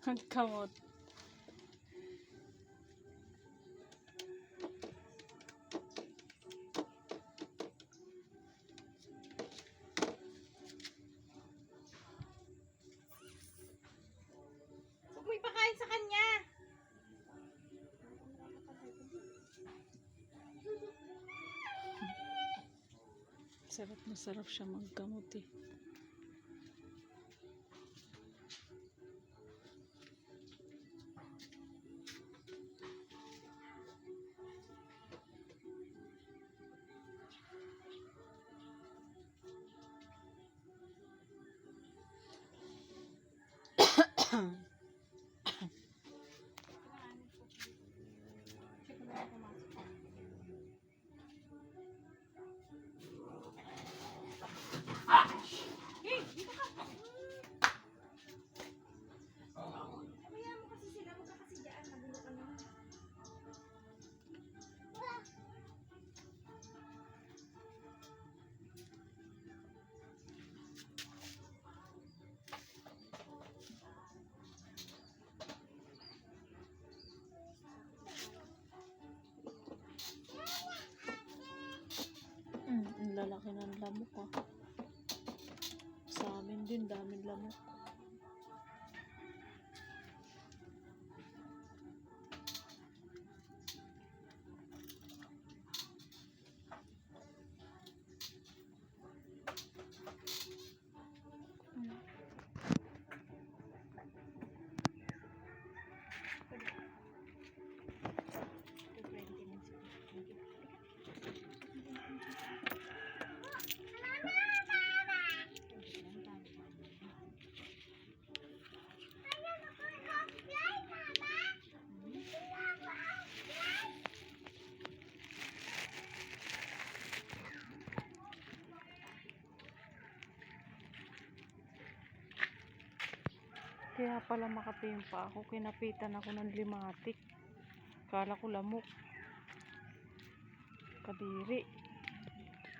Ang kamot. Huwag mo ipakain sa kanya. Sarap na sarap siya magkamot eh. Hey, dito ka. Kaya mo kasi sila, huwag ka kasi dyan. Nagulo ka naman. Ang lalaki ng lamok ah. Sa amin din, daming lamok. Kaya pala makatingin pa ako, kinapitan ako ng limatik. Kala ko lamok. Kadiri.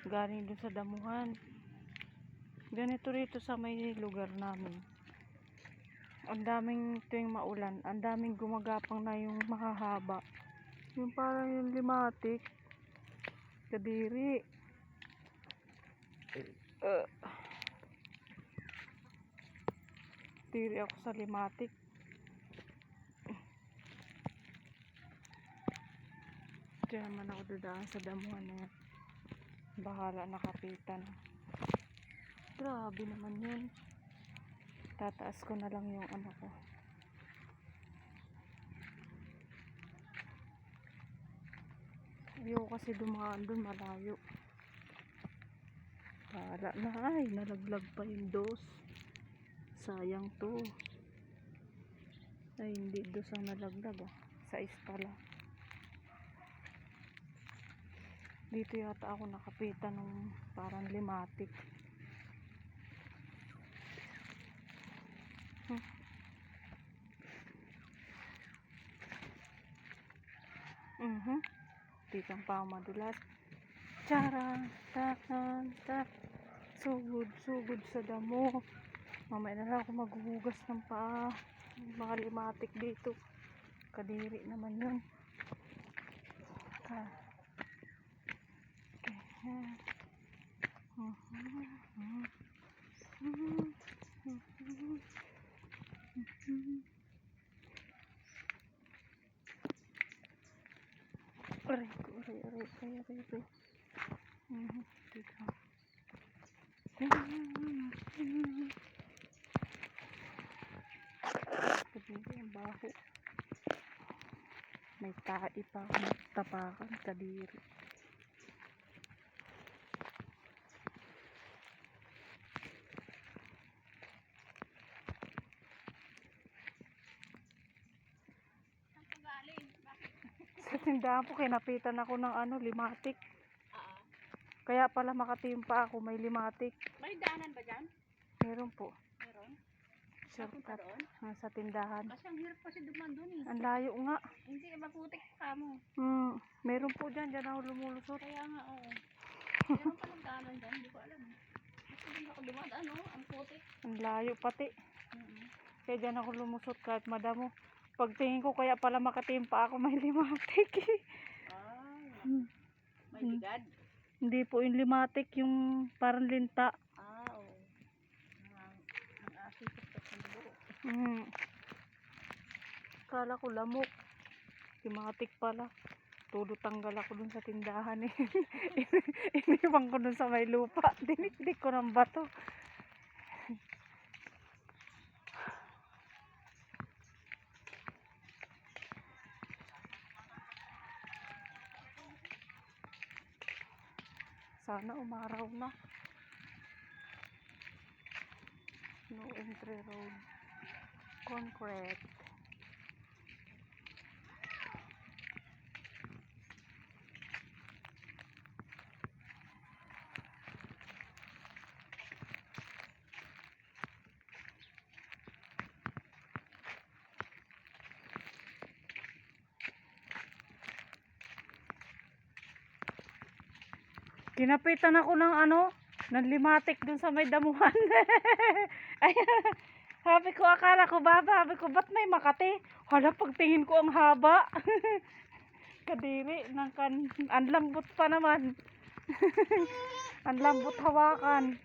Galing dun sa damuhan. Ganito rito sa may lugar namin. Ang daming tuwing maulan, ang daming gumagapang na yung mahahaba. Yung parang yung limatik. Kadiri. Tiri ako sa limatik. Diyan naman ako dadaan sa damuhan na yan. Bahala nakapitan. Grabe naman yun. Tataas ko na lang yung ano ko. Ayaw kasi dumaan dun, malayo. Bahala na. Ay, nalaglag pa yung dos. Sayang to. Ay, hindi dos ang nalaglag ah. Sais pala. Dito yata ako nakapitan ng parang limatik. Tikang pa madulas. Charang, takan, tak. Sugod, sugod sa damo. Mamaya na lang ako maghuhugas ng paa. Mga limatik dito. Kadiri naman yun. Aray ko, aray. Dito. Kadiri ang baho. May tae pa ako tapakan, kadiri. Sa tindahan po, kinapitan ako ng ano, limatik. Kaya pala makatimpa ako, may limatik. May daanan ba dyan? Meron po. Meron? Shortcut. Sa tindahan. Kasi ang hirap kasi duman dun eh. Ang layo nga. Hindi, maputik pa mo. Meron po dyan ako lumulusot. Kaya nga, oo. Meron pa ng daanan dyan, hindi ko alam. Kasi doon ako dumadaan, no? Ang putik. Ang layo pati. Kaya dyan ako lumusot kahit madamo. Pagtingin ko kaya pala makatimpa ako may limatik. Ah, may ligad. Hindi po yung limatik, yung parang linta. Ah, oo. Ang asipot sa sundo. Kala ko lamok. Limatik pala. Todo tanggal ako dun sa tindahan eh. Iniwan ko dun sa may lupa. Dinikdik ko ng bato. Sana umaraw na. No entry road. Concrete. Kinapitan ako ng ng limatik dun sa may damuhan. Ay, sabi ko, akala ko baba. Sabi ko, ba't may makati? Hala, pagtingin ko ang haba. Kadiri, ang lambot pa naman. Ang lambot hawakan.